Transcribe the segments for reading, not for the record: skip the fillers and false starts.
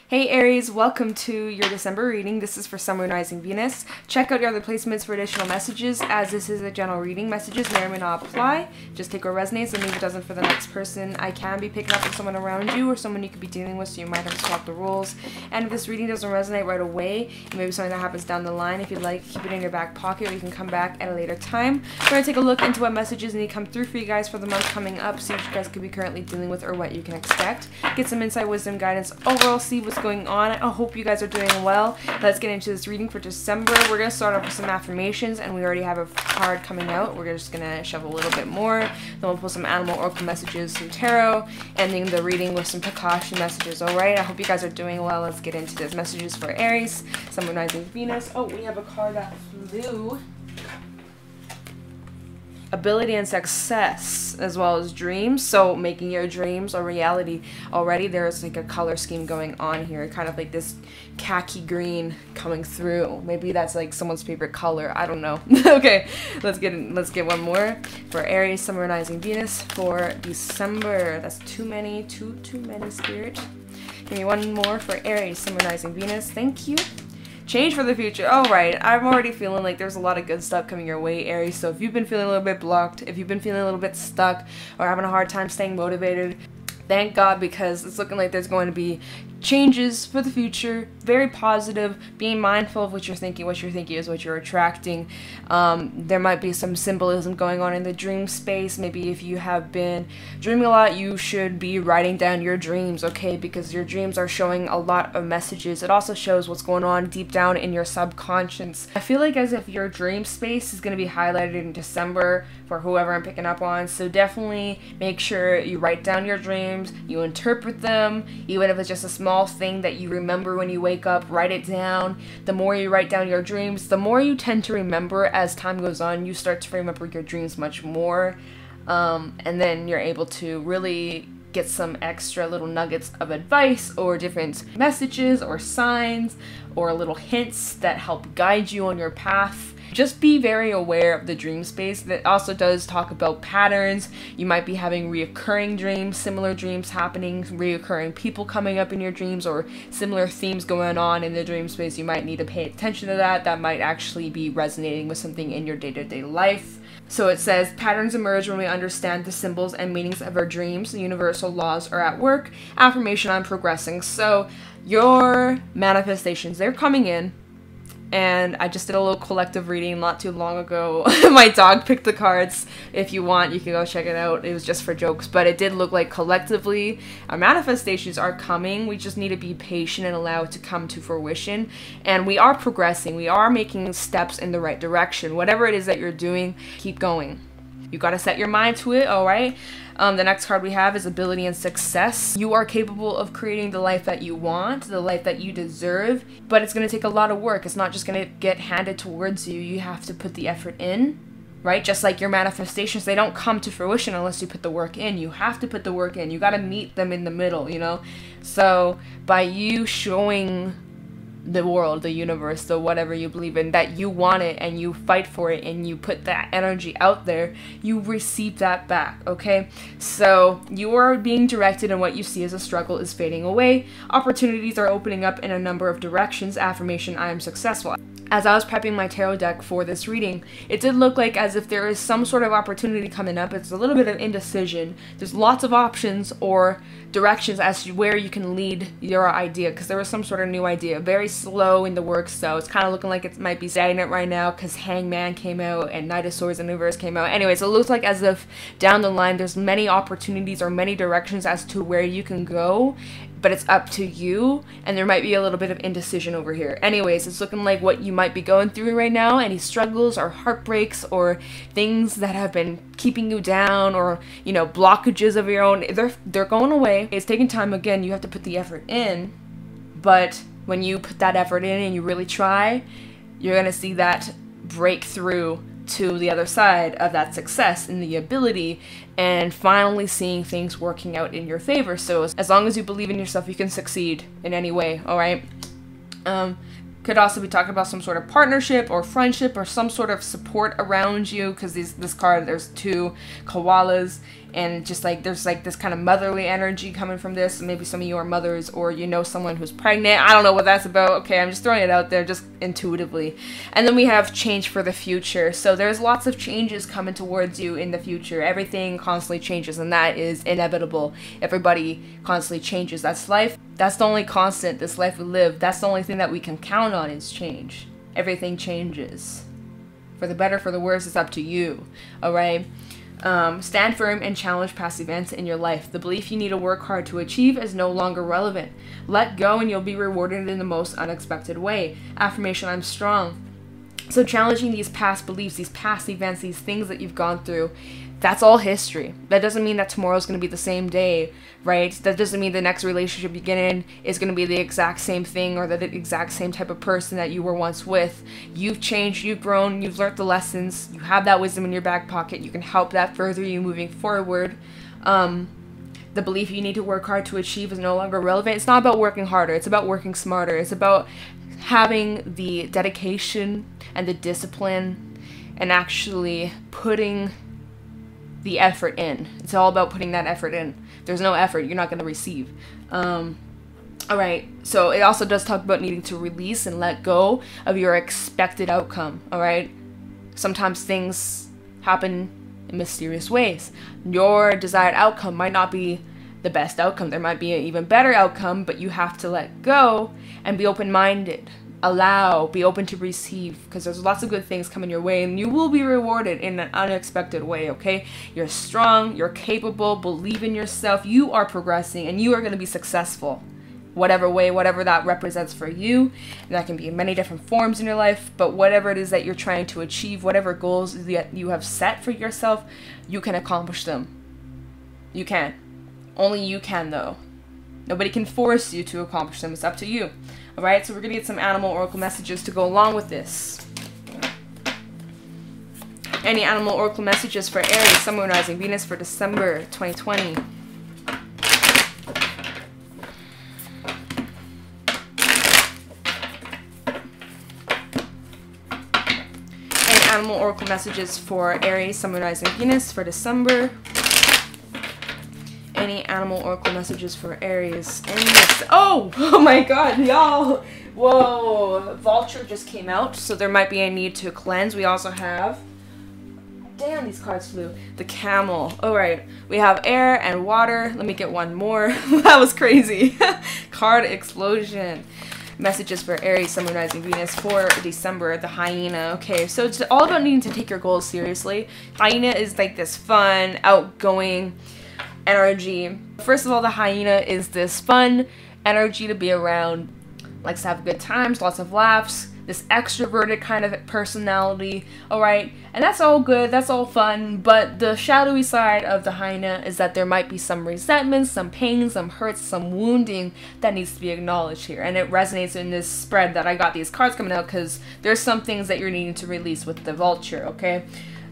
Hey Aries, welcome to your December reading. This is for Sun, Moon, Rising, Venus. Check out your other placements for additional messages, as this is a general reading. Messages may or may not apply. Just take what resonates and leave it doesn't for the next person. I can be picking up for someone around you or someone you could be dealing with, so you might have to swap the roles. And if this reading doesn't resonate right away, it may be something that happens down the line. If you'd like, keep it in your back pocket, or you can come back at a later time. We're going to take a look into what messages need to come through for you guys for the month coming up, see what you guys could be currently dealing with or what you can expect. Get some insight, wisdom, guidance, overall, see what's going on. I hope you guys are doing well. Let's get into this reading for December. We're going to start off with some affirmations, and we already have a card coming out. We're just going to shove a little bit more. Then we'll pull some animal oracle messages, some tarot, ending the reading with some Tikashi messages. Alright, I hope you guys are doing well. Let's get into this. Messages for Aries, Sun, Moon, Rising, Venus. Oh, we have a card that flew. Ability and success, as well as dreams. So making your dreams a reality. Already there's like a color scheme going on here, kind of like this khaki green coming through. Maybe that's like someone's favorite color, I don't know. Okay, let's get one more for Aries, Sun, Moon, Rising, Venus for December. That's too many spirit. Give me one more for Aries, Sun, Moon, Rising, Venus. Thank you. Change for the future. Alright, I'm already feeling like there's a lot of good stuff coming your way, Aries. So if you've been feeling a little bit blocked, if you've been feeling a little bit stuck, or having a hard time staying motivated, thank God, because it's looking like there's going to be changes for the future. Very positive. Being mindful of what you're thinking. What you're thinking is what you're attracting. There might be some symbolism going on in the dream space. Maybe if you have been dreaming a lot, you should be writing down your dreams, okay? Because your dreams are showing a lot of messages. It also shows what's going on deep down in your subconscious. I feel like as if your dream space is going to be highlighted in December for whoever I'm picking up on. So definitely make sure you write down your dreams, you interpret them, even if it's just a small thing that you remember when you wake up, write it down. The more you write down your dreams, the more you tend to remember. As time goes on, you start to remember your dreams much more, and then you're able to really get some extra little nuggets of advice or different messages or signs or little hints that help guide you on your path. Just be very aware of the dream space. That also does talk about patterns. You might be having reoccurring dreams, similar dreams happening, reoccurring people coming up in your dreams, or similar themes going on in the dream space. You might need to pay attention to that. That might actually be resonating with something in your day-to-day life. So it says, patterns emerge when we understand the symbols and meanings of our dreams. The universal laws are at work. Affirmation, I'm progressing. So your manifestations, they're coming in. And I just did a little collective reading not too long ago. My dog picked the cards. If you want, you can go check it out. It was just for jokes. But it did look like collectively our manifestations are coming. We just need to be patient and allow it to come to fruition. And we are progressing. We are making steps in the right direction. Whatever it is that you're doing, keep going. You got to set your mind to it, all right? The next card we have is ability and success. You are capable of creating the life that you want, the life that you deserve, but it's going to take a lot of work. It's not just going to get handed towards you. You have to put the effort in, right? Just like your manifestations, they don't come to fruition unless you put the work in. You have to put the work in. You got to meet them in the middle, you know? So by you showing the world, the universe, the whatever you believe in, that you want it and you fight for it and you put that energy out there, you receive that back, okay? So you are being directed, and what you see as a struggle is fading away. Opportunities are opening up in a number of directions. Affirmation, I am successful. As I was prepping my tarot deck for this reading, it did look like as if there is some sort of opportunity coming up. It's a little bit of indecision. There's lots of options or directions as to where you can lead your idea, because there was some sort of new idea. Very slow in the works, so it's kind of looking like it might be stagnant right now because Hangman came out and Knight of Swords and Reverse came out. Anyways, it looks like as if down the line there's many opportunities or many directions as to where you can go, but it's up to you, and there might be a little bit of indecision over here. Anyways, it's looking like what you might be going through right now, any struggles or heartbreaks or things that have been keeping you down, or, you know, blockages of your own, they're going away. It's taking time. Again, you have to put the effort in, but when you put that effort in and you really try, you're gonna see that breakthrough to the other side of that success and the ability, and finally seeing things working out in your favor. So as long as you believe in yourself, you can succeed in any way, all right? Could also be talking about some sort of partnership or friendship or some sort of support around you, because this card, there's two koalas, And just like there's like this kind of motherly energy coming from this. Maybe some of you are mothers, or you know someone who's pregnant. I don't know what that's about. Okay, I'm just throwing it out there just intuitively. And then we have change for the future. So there's lots of changes coming towards you in the future. Everything constantly changes, and that is inevitable. Everybody constantly changes. That's life. That's the only constant, this life we live. That's the only thing that we can count on is change. Everything changes. For the better, for the worse, it's up to you. Alright? Stand firm and challenge past events in your life. The belief you need to work hard to achieve is no longer relevant. Let go and you'll be rewarded in the most unexpected way. Affirmation, I'm strong. So challenging these past beliefs, these past events, these things that you've gone through, that's all history. That doesn't mean that tomorrow's going to be the same day, right? That doesn't mean the next relationship you get in is going to be the exact same thing or the exact same type of person that you were once with. You've changed, you've grown, you've learned the lessons, you have that wisdom in your back pocket. You can help that further you moving forward. The belief you need to work hard to achieve is no longer relevant. It's not about working harder. It's about working smarter. It's about having the dedication and the discipline and actually putting the effort in. It's all about putting that effort in. If there's no effort, you're not going to receive. Alright, so it also does talk about needing to release and let go of your expected outcome. Alright, sometimes things happen in mysterious ways. Your desired outcome might not be the best outcome. There might be an even better outcome, but you have to let go and be open-minded. Allow, be open to receive, because there's lots of good things coming your way and you will be rewarded in an unexpected way, okay? You're strong, you're capable, believe in yourself, you are progressing, and you are going to be successful. Whatever way, whatever that represents for you. And that can be in many different forms in your life, but whatever it is that you're trying to achieve, whatever goals that you have set for yourself, you can accomplish them. You can. Only you can, though. Nobody can force you to accomplish them. It's up to you. Alright, so we're going to get some animal oracle messages to go along with this. Any animal oracle messages for Aries, Sun, Moon, Rising, Venus for December 2020. Any animal oracle messages for Aries, Sun, Moon, Rising, Venus for December. Any animal oracle messages for Aries in this. Oh my god, y'all. Whoa. Vulture just came out, so there might be a need to cleanse. We also have, damn, these cards flew. The camel. Alright, we have air and water. Let me get one more. That was crazy. Card explosion. Messages for Aries, Sun, Moon, Rising, Venus for December. The hyena. Okay, so it's all about needing to take your goals seriously. Hyena is like this fun, outgoing energy. First of all, the hyena is this fun energy to be around, likes to have good times, lots of laughs, this extroverted kind of personality, alright? And that's all good, that's all fun, but the shadowy side of the hyena is that there might be some resentment, some pain, some hurts, some wounding that needs to be acknowledged here. And it resonates in this spread that I got these cards coming out because there's some things that you're needing to release with the vulture, okay?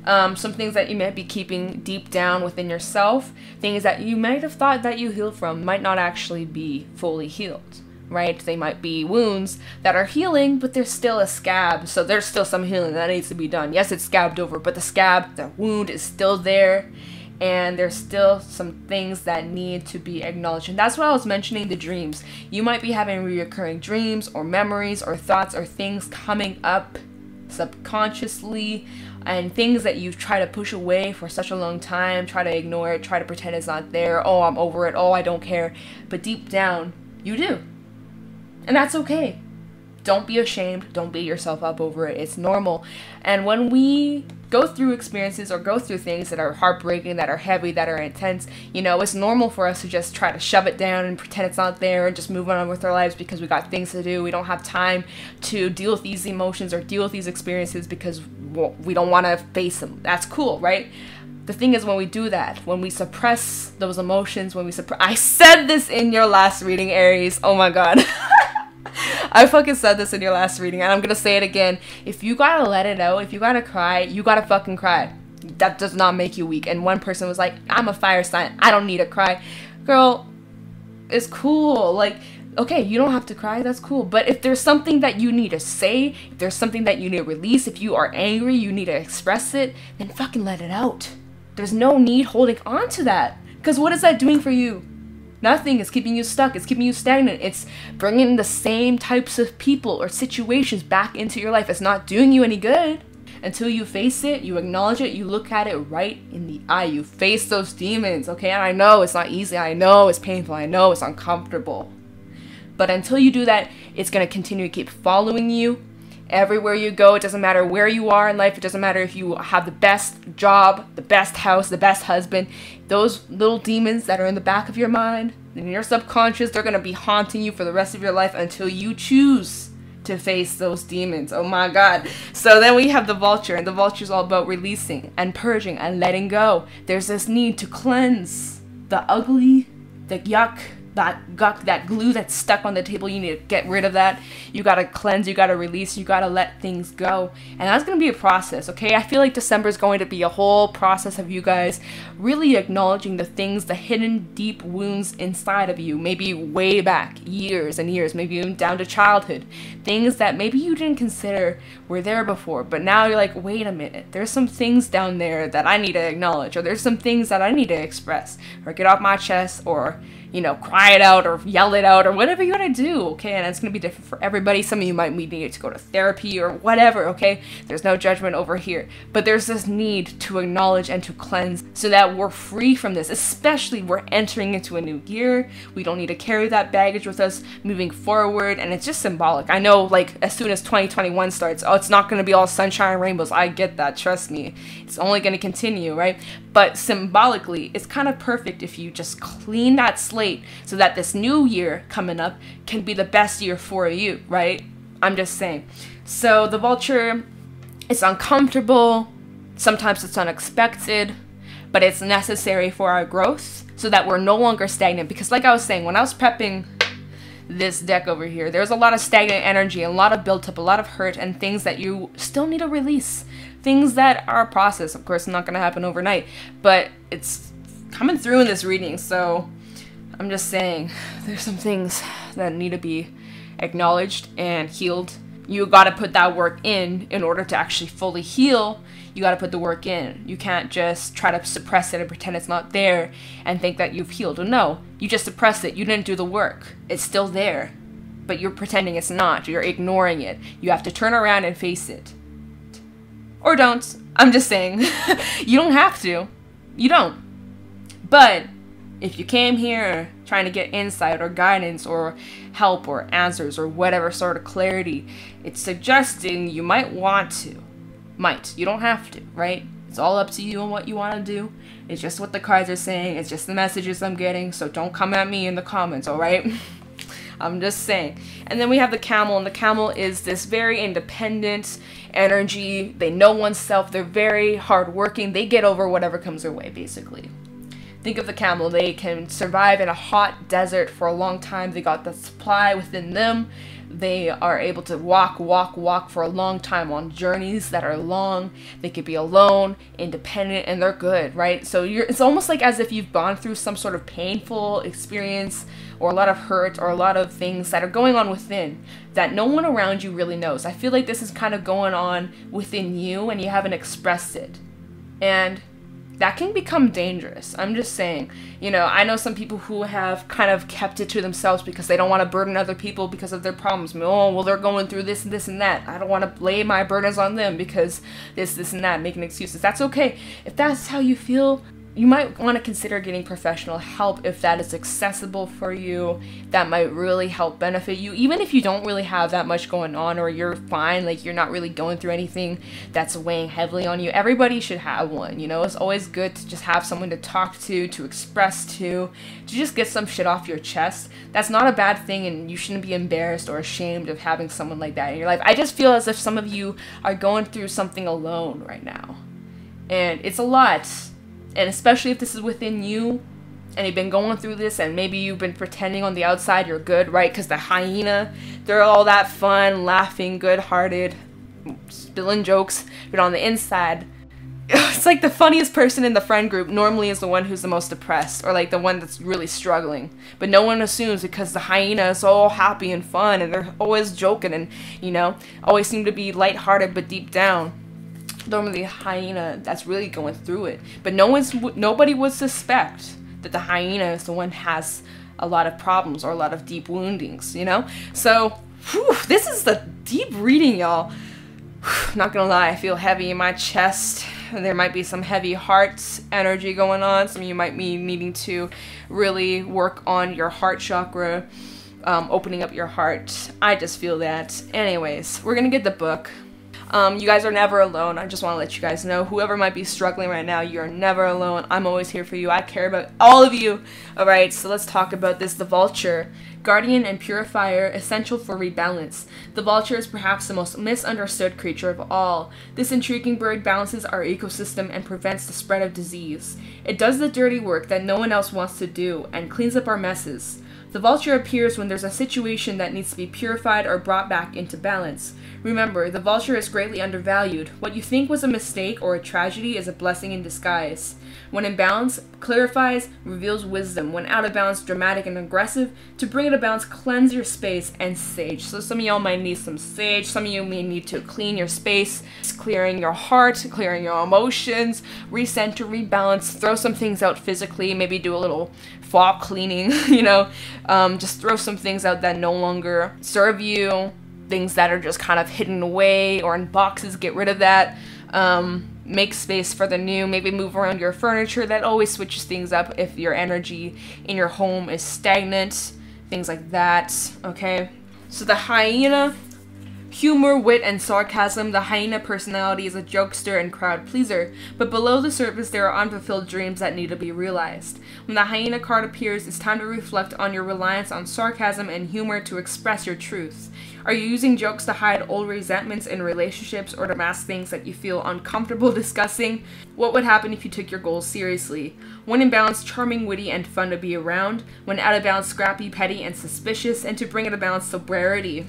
Some things that you might be keeping deep down within yourself, things that you might have thought that you healed from might not actually be fully healed, right? They might be wounds that are healing, but there's still a scab, so there's still some healing that needs to be done. Yes, it's scabbed over, but the scab, the wound is still there, and there's still some things that need to be acknowledged. And that's why I was mentioning the dreams. You might be having reoccurring dreams or memories or thoughts or things coming up subconsciously, and things that you've tried to push away for such a long time, try to ignore it, try to pretend it's not there, oh, I'm over it, oh, I don't care, but deep down, you do. And that's okay. Don't be ashamed, don't beat yourself up over it, it's normal. And when we go through experiences or go through things that are heartbreaking, that are heavy, that are intense, you know, it's normal for us to just try to shove it down and pretend it's not there and just move on with our lives because we got things to do. We don't have time to deal with these emotions or deal with these experiences because we don't want to face them. That's cool, right? The thing is, when we do that, when we suppress those emotions, when we suppress... I said this in your last reading, Aries. Oh my god. I fucking said this in your last reading, and I'm gonna say it again. If you gotta let it out, if you gotta cry, you gotta fucking cry. That does not make you weak. And one person was like, I'm a fire sign, I don't need to cry. Girl, it's cool. Like, okay, you don't have to cry, that's cool. But if there's something that you need to say, if there's something that you need to release, if you are angry, you need to express it, then fucking let it out. There's no need holding on to that. Because what is that doing for you? Nothing. It's keeping you stuck. It's keeping you stagnant. It's bringing the same types of people or situations back into your life. It's not doing you any good. Until you face it, you acknowledge it, you look at it right in the eye. You face those demons, okay? And I know it's not easy. I know it's painful. I know it's uncomfortable. But until you do that, it's going to continue to keep following you. Everywhere you go, it doesn't matter where you are in life. It doesn't matter if you have the best job, the best house, the best husband. Those little demons that are in the back of your mind, in your subconscious, they're going to be haunting you for the rest of your life until you choose to face those demons. Oh my god. So then we have the vulture, and the vulture is all about releasing and purging and letting go. There's this need to cleanse the ugly, the yuck, that guck, that glue that's stuck on the table. You need to get rid of that. You gotta cleanse, you gotta release, you gotta let things go. And that's gonna be a process, okay? I feel like December is going to be a whole process of you guys really acknowledging the things, the hidden deep wounds inside of you, maybe way back, years and years, maybe even down to childhood. Things that maybe you didn't consider were there before, but now you're like, wait a minute, there's some things down there that I need to acknowledge, or there's some things that I need to express, or get off my chest, or cry it out or yell it out or whatever you want to do, okay? And it's going to be different for everybody. Some of you might need to go to therapy or whatever, okay? There's no judgment over here. But there's this need to acknowledge and to cleanse so that we're free from this, especially we're entering into a new year. We don't need to carry that baggage with us moving forward, and it's just symbolic. I know, like, as soon as 2021 starts, it's not going to be all sunshine and rainbows. I get that, trust me. It's only going to continue, right? But symbolically, it's kind of perfect if you just clean that slate so that this new year coming up can be the best year for you, right? I'm just saying. So the vulture, it's uncomfortable, sometimes it's unexpected, but it's necessary for our growth so that we're no longer stagnant. Because like I was saying, when I was prepping this deck over here, there's a lot of stagnant energy, a lot of built up, a lot of hurt, and things that you still need to release. Things that are a process. Of course, not going to happen overnight, but it's coming through in this reading. So I'm just saying, there's some things that need to be acknowledged and healed. You got to put that work in order to actually fully heal. You got to put the work in. You can't just try to suppress it and pretend it's not there and think that you've healed. No, you just suppressed it. You didn't do the work. It's still there, but you're pretending it's not. You're ignoring it. You have to turn around and face it. Or don't. I'm just saying. You don't have to. You don't. But if you came here trying to get insight or guidance or help or answers or whatever sort of clarity, it's suggesting you might want to. Might. You don't have to, right? It's all up to you and what you want to do. It's just what the cards are saying. It's just the messages I'm getting. So don't come at me in the comments, alright? I'm just saying. And then we have the camel, and the camel is this very independent energy. They know oneself. They're very hardworking. They get over whatever comes their way, basically. Think of the camel. They can survive in a hot desert for a long time. They got the supply within them. They are able to walk for a long time on journeys that are long. They could be alone, independent, and they're good, right? So it's almost like as if you've gone through some sort of painful experience or a lot of hurt or a lot of things that are going on within that no one around you really knows. I feel like this is kind of going on within you and you haven't expressed it. And that can become dangerous. I'm just saying, I know some people who have kind of kept it to themselves because they don't want to burden other people because of their problems. Oh, well, they're going through this and this and that. I don't want to lay my burdens on them because this and that, making excuses. That's okay. If that's how you feel, you might want to consider getting professional help if that is accessible for you. That might really help benefit you. Even if you don't really have that much going on or you're fine, like you're not really going through anything that's weighing heavily on you. Everybody should have one, It's always good to just have someone to talk to express to just get some shit off your chest. That's not a bad thing, and you shouldn't be embarrassed or ashamed of having someone like that in your life. I just feel as if some of you are going through something alone right now. And it's a lot. And especially if this is within you and you've been going through this and maybe you've been pretending on the outside you're good, right? Because the hyena, they're all that fun, laughing, good-hearted, spilling jokes. But on the inside, it's like the funniest person in the friend group normally is the one who's the most depressed or like the one that's really struggling. But no one assumes because the hyena is all happy and fun and they're always joking and, always seem to be lighthearted but deep down. normally a hyena that's really going through it. But nobody would suspect that the hyena is the one who has a lot of problems or a lot of deep woundings, you know? So, whew, this is the deep reading, y'all. Not gonna lie, I feel heavy in my chest. There might be some heavy heart energy going on. Some of you might be needing to really work on your heart chakra, opening up your heart. I just feel that. Anyways, we're gonna get the book. You guys are never alone. I just want to let you guys know, whoever might be struggling right now, you're never alone. I'm always here for you. I care about all of you. Alright, so let's talk about this. The vulture. Guardian and purifier, essential for rebalance. The vulture is perhaps the most misunderstood creature of all. This intriguing bird balances our ecosystem and prevents the spread of disease. It does the dirty work that no one else wants to do and cleans up our messes. The vulture appears when there's a situation that needs to be purified or brought back into balance. Remember, the vulture is greatly undervalued. What you think was a mistake or a tragedy is a blessing in disguise. When in balance, clarifies, reveals wisdom. When out of balance, dramatic and aggressive. To bring it to balance, cleanse your space, and sage. So some of y'all might need some sage. Some of you may need to clean your space, clearing your heart, clearing your emotions, recenter, rebalance, throw some things out physically, maybe do a little fog cleaning, you know, just throw some things out that no longer serve you, things that are just kind of hidden away or in boxes, get rid of that. Make space for the new, maybe move around your furniture. That always switches things up if your energy in your home is stagnant, things like that, okay? So the hyena, humor, wit, and sarcasm. The hyena personality is a jokester and crowd pleaser, but below the surface there are unfulfilled dreams that need to be realized. When the hyena card appears, it's time to reflect on your reliance on sarcasm and humor to express your truth. Are you using jokes to hide old resentments in relationships or to mask things that you feel uncomfortable discussing? What would happen if you took your goals seriously? When in balance, charming, witty, and fun to be around. When out of balance, scrappy, petty, and suspicious, and to bring it to balance, sobriety.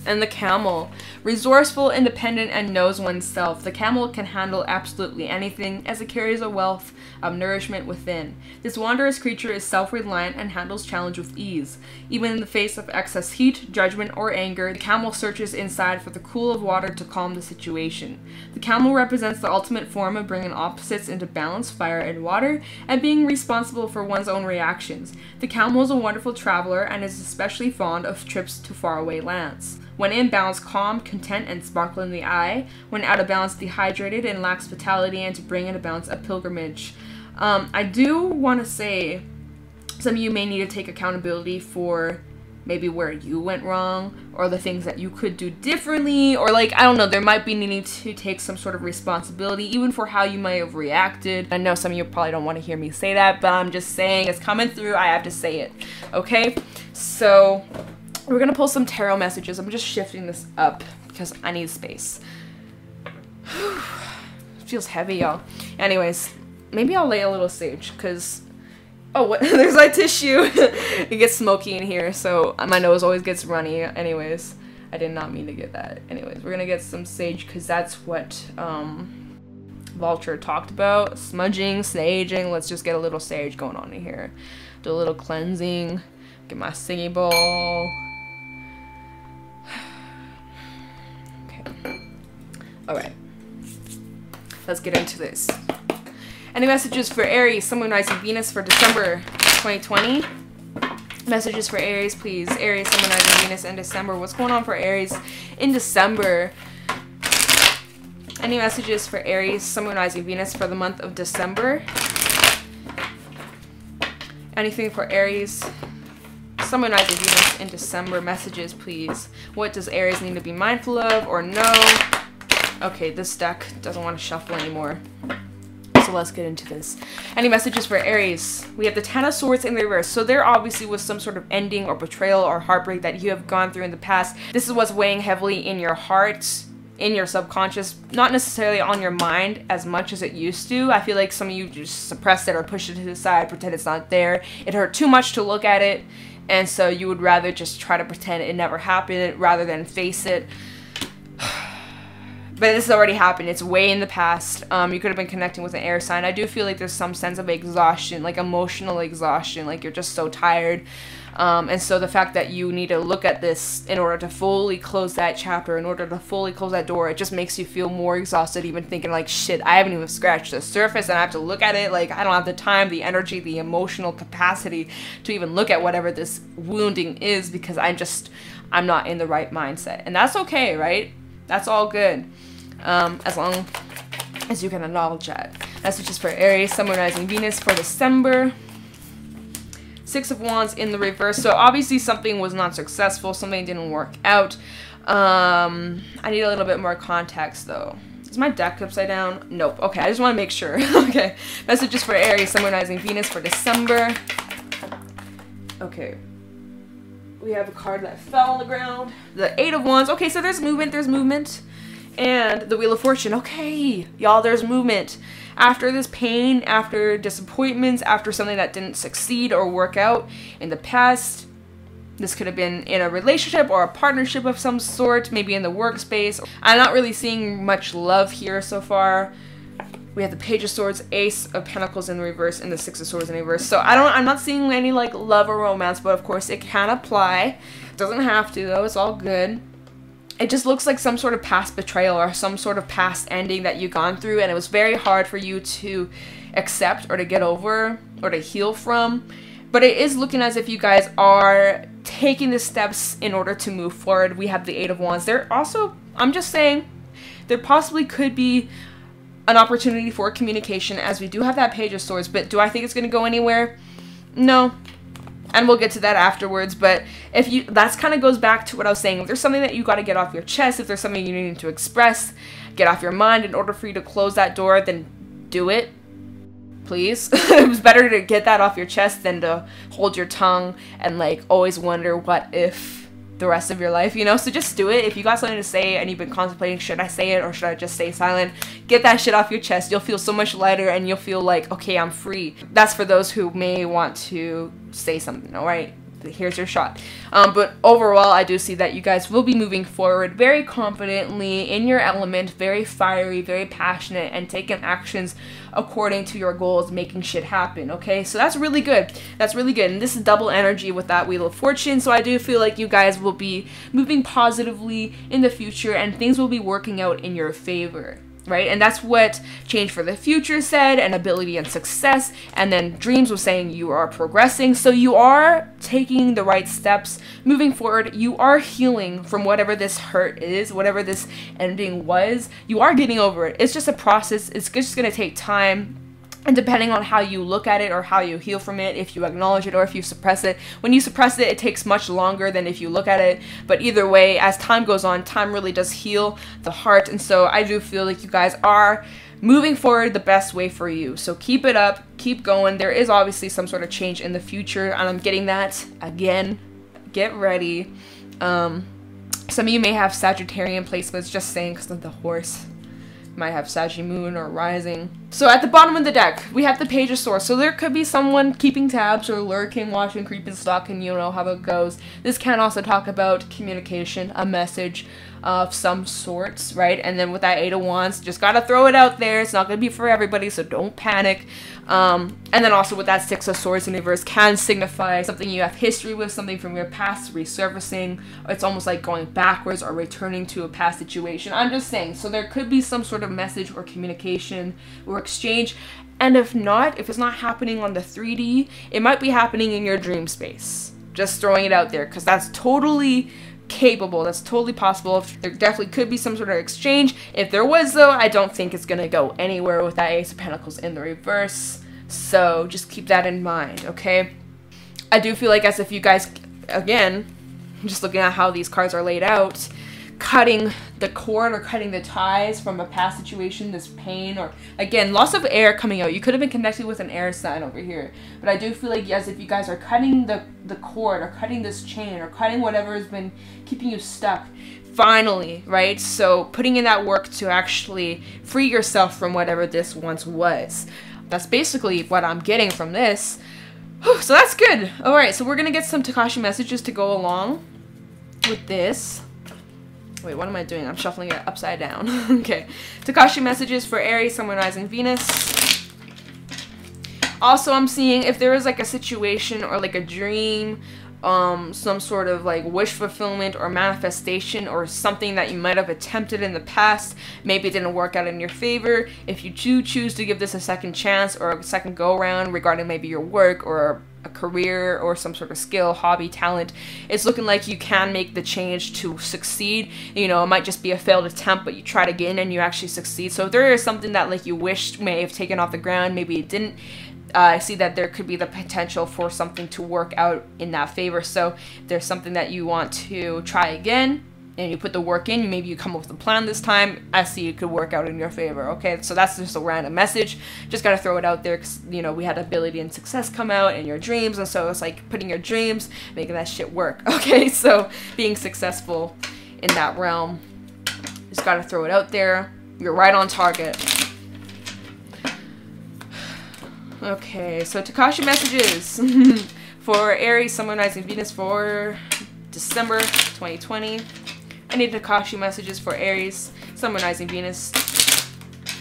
And the camel. Resourceful, independent, and knows oneself. The camel can handle absolutely anything as it carries a wealth of nourishment within. This wondrous creature is self-reliant and handles challenge with ease. Even in the face of excess heat, judgment, or anger, the camel searches inside for the cool of water to calm the situation. The camel represents the ultimate form of bringing opposites into balance, fire and water, and being responsible for one's own reactions. The camel is a wonderful traveler and is especially fond of trips to faraway lands. When in balance, calm, content, and sparkle in the eye. When out of balance, dehydrated and lacks vitality, and to bring into balance, a pilgrimage. I do want to say, some of you may need to take accountability for maybe where you went wrong, or the things that you could do differently, or like, I don't know, there might be needing to take some sort of responsibility, even for how you might have reacted. I know some of you probably don't want to hear me say that, but I'm just saying, it's coming through, I have to say it, okay? So we're gonna pull some tarot messages. I'm just shifting this up because I need space. It feels heavy, y'all. Anyways, maybe I'll lay a little sage because, oh, what? There's my tissue. It gets smoky in here, so my nose always gets runny. Anyways, I did not mean to get that. Anyways, we're gonna get some sage because that's what Vulture talked about. Smudging, saging. Let's just get a little sage going on in here. Do a little cleansing. Get my singy bowl. Alright, let's get into this. Any messages for Aries, Sun, Moon, Rising, Venus for December 2020? Messages for Aries, please. Aries, Sun, Moon, Rising, Venus in December. What's going on for Aries in December? Any messages for Aries, Sun, Moon, Rising, Venus for the month of December? Anything for Aries, Sun, Moon, Rising, Venus in December? Messages, please. What does Aries need to be mindful of or no? Okay, this deck doesn't want to shuffle anymore. So let's get into this. Any messages for Aries? We have the Ten of Swords in the reverse. So there obviously was some sort of ending or betrayal or heartbreak that you have gone through in the past. This is what's weighing heavily in your heart, in your subconscious, not necessarily on your mind as much as it used to. I feel like some of you just suppressed it or pushed it to the side, pretend it's not there. It hurt too much to look at it, and so you would rather just try to pretend it never happened rather than face it. But this has already happened. It's way in the past. You could have been connecting with an air sign. I do feel like there's some sense of exhaustion, like emotional exhaustion, like you're just so tired. And so the fact that you need to look at this in order to fully close that chapter, in order to fully close that door, it just makes you feel more exhausted, even thinking like, shit, I haven't even scratched the surface and I have to look at it. Like, I don't have the time, the energy, the emotional capacity to even look at whatever this wounding is, because I'm not in the right mindset. And that's okay, right? That's all good. As long as you can acknowledge that. Messages for Aries, Sun, Moon, Rising, Venus for December. Six of Wands in the reverse. So obviously something was not successful. Something didn't work out. I need a little bit more context though. Is my deck upside down? Nope. Okay, I just want to make sure. Okay. Messages for Aries, Sun, Moon, Rising, Venus for December. Okay. We have a card that fell on the ground. The Eight of Wands. Okay, so there's movement. There's movement. And the Wheel of Fortune. Okay, y'all, there's movement. After this pain, after disappointments, after something that didn't succeed or work out in the past, this could have been in a relationship or a partnership of some sort, maybe in the workspace. I'm not really seeing much love here so far. We have the Page of Swords, Ace of Pentacles in the reverse, and the Six of Swords in the reverse. So I'm not seeing any like love or romance, but of course it can apply. It doesn't have to though, it's all good. It just looks like some sort of past betrayal or some sort of past ending that you've gone through, and it was very hard for you to accept or to get over or to heal from. But it is looking as if you guys are taking the steps in order to move forward. We have the Eight of Wands. There also, I'm just saying, there possibly could be an opportunity for communication, as we do have that Page of Swords, but do I think it's going to go anywhere? No. And we'll get to that afterwards, but that kind of goes back to what I was saying. If there's something that you got to get off your chest, if there's something you need to express, get off your mind in order for you to close that door, then do it, please. It's better to get that off your chest than to hold your tongue and like always wonder what if the rest of your life, you know? So just do it. If you got something to say and you've been contemplating, should I say it or should I just stay silent? Get that shit off your chest. You'll feel so much lighter and you'll feel like, okay, I'm free. That's for those who may want to say something, all right? Here's your shot. But overall, I do see that you guys will be moving forward very confidently in your element, very fiery, very passionate, and taking actions according to your goals, making shit happen, okay? So that's really good. That's really good. And this is double energy with that Wheel of Fortune, so I do feel like you guys will be moving positively in the future and things will be working out in your favor. Right? And that's what Change for the Future said, and Ability and Success, and then Dreams was saying you are progressing, so you are taking the right steps, moving forward, you are healing from whatever this hurt is, whatever this ending was, you are getting over it. It's just a process, it's just going to take time. And depending on how you look at it or how you heal from it, if you acknowledge it or if you suppress it. When you suppress it, it takes much longer than if you look at it. But either way, as time goes on, time really does heal the heart. And so I do feel like you guys are moving forward the best way for you. So keep it up, keep going. There is obviously some sort of change in the future, and I'm getting that again. Get ready. Some of you may have Sagittarian placements, just saying because of the horse. Might have Saggy Moon or Rising. So at the bottom of the deck, we have the Page of Swords. So there could be someone keeping tabs or lurking, watching, creeping, stalking, you know how it goes. This can also talk about communication, a message of some sorts, right? And then with that Eight of Wands, just gotta throw it out there. It's not gonna be for everybody, so don't panic. And then also with that Six of Swords in reverse can signify something you have history with, something from your past resurfacing. It's almost like going backwards or returning to a past situation. I'm just saying, so there could be some sort of message or communication or exchange. And if not, if it's not happening on the 3D, it might be happening in your dream space. Just throwing it out there, because that's totally capable. That's totally possible. There definitely could be some sort of exchange. If there was, though, I don't think it's gonna go anywhere with that Ace of Pentacles in the reverse. So just keep that in mind, okay? I do feel like as if you guys, again, just looking at how these cards are laid out, cutting the cord or cutting the ties from a past situation, this pain, or again, loss of air coming out. You could have been connected with an air sign over here, but I do feel like as if you guys are cutting the cord or cutting this chain or cutting whatever has been keeping you stuck finally, right? So putting in that work to actually free yourself from whatever this once was. That's basically what I'm getting from this. So that's good. All right, so we're gonna get some Tikashi messages to go along with this. Wait, what am I doing? I'm shuffling it upside down. Okay. Tikashi messages for Aries, Sun, Moon, Rising, Venus. Also, I'm seeing if there is like a situation or like a dream, some sort of like wish fulfillment or manifestation or something that you might have attempted in the past, maybe it didn't work out in your favor. If you do choose to give this a second chance or a second go around regarding maybe your work or a career or some sort of skill, hobby, talent, it's looking like you can make the change to succeed. You know, it might just be a failed attempt, but you tried again and you actually succeed. So if there is something that like you wished may have taken off the ground, maybe it didn't, I see that there could be the potential for something to work out in that favor. So if there's something that you want to try again and you put the work in, maybe you come up with a plan this time, I see it could work out in your favor. Okay, so that's just a random message. Just got to throw it out there because, you know, we had ability and success come out in your dreams, and so it's like putting your dreams, making that shit work. Okay, so being successful in that realm, just got to throw it out there. You're right on target. Okay, so Tikashi messages for Aries, Sun, Moon, Rising, Venus for December 2020. I need Tikashi messages for Aries, Sun, Moon, Rising, Venus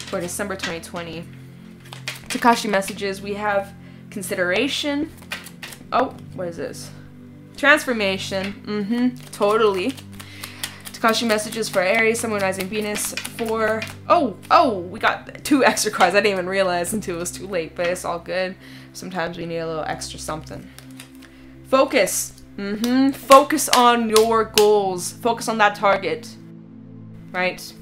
for December 2020. Tikashi messages, we have consideration. Oh, what is this? Transformation. Totally. Tikashi messages for Aries, Sun, Moon, Rising, Venus for... Oh, we got 2 extra cards. I didn't even realize until it was too late, but it's all good. Sometimes we need a little extra something. Focus. Focus on your goals. Focus on that target. Right?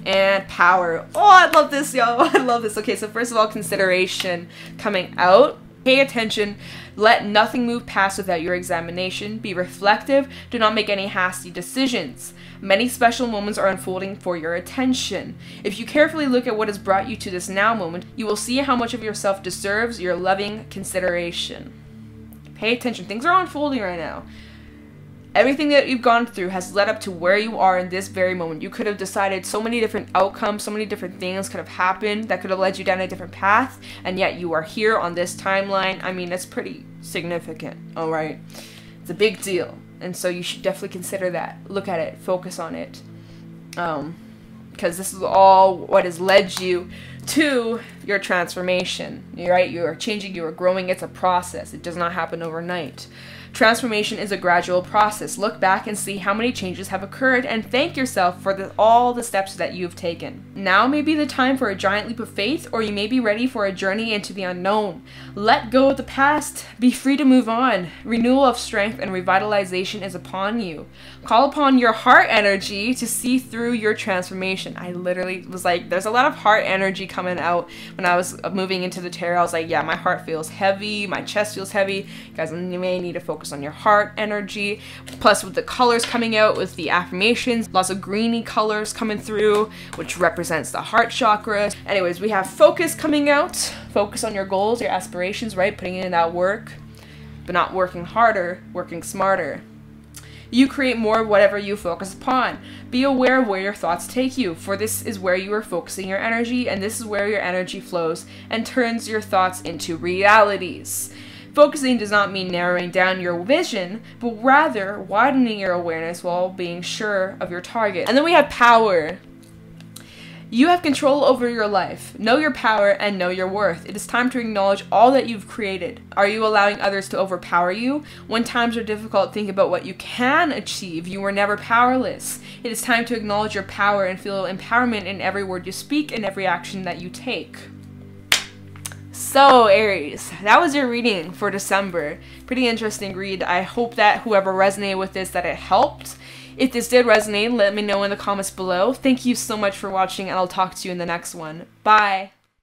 And power. Oh, I love this, y'all. I love this. Okay, so first of all, consideration coming out. Pay attention. Let nothing move past without your examination. Be reflective. Do not make any hasty decisions. Many special moments are unfolding for your attention. If you carefully look at what has brought you to this now moment, you will see how much of yourself deserves your loving consideration. Pay attention. Things are unfolding right now. Everything that you've gone through has led up to where you are in this very moment. You could have decided so many different outcomes, so many different things could have happened that could have led you down a different path, and yet you are here on this timeline. I mean, that's pretty significant, all right? It's a big deal, and so you should definitely consider that. Look at it, focus on it, because this is all what has led you to your transformation, right? You are changing, you are growing. It's a process. It does not happen overnight. Transformation is a gradual process. Look back and see how many changes have occurred and thank yourself for all the steps that you've taken. Now may be the time for a giant leap of faith, or you may be ready for a journey into the unknown. Let go of the past. Be free to move on. Renewal of strength and revitalization is upon you. Call upon your heart energy to see through your transformation. I literally was like, there's a lot of heart energy coming out when I was moving into the tarot. I was like, yeah, my heart feels heavy. My chest feels heavy. You guys, you may need to focus on your heart energy. Plus with the colors coming out with the affirmations, lots of greeny colors coming through, which represents the heart chakra. Anyways, we have focus coming out. Focus on your goals, your aspirations, right? Putting in that work, but not working harder, working smarter. You create more of whatever you focus upon. Be aware of where your thoughts take you, for this is where you are focusing your energy, and this is where your energy flows and turns your thoughts into realities. Focusing does not mean narrowing down your vision, but rather widening your awareness while being sure of your target. And then we have power. You have control over your life. Know your power and know your worth. It is time to acknowledge all that you've created. Are you allowing others to overpower you? When times are difficult, think about what you can achieve. You were never powerless. It is time to acknowledge your power and feel empowerment in every word you speak and every action that you take. So, Aries, that was your reading for December. Pretty interesting read. I hope that whoever resonated with this, that it helped. If this did resonate, let me know in the comments below. Thank you so much for watching, and I'll talk to you in the next one. Bye!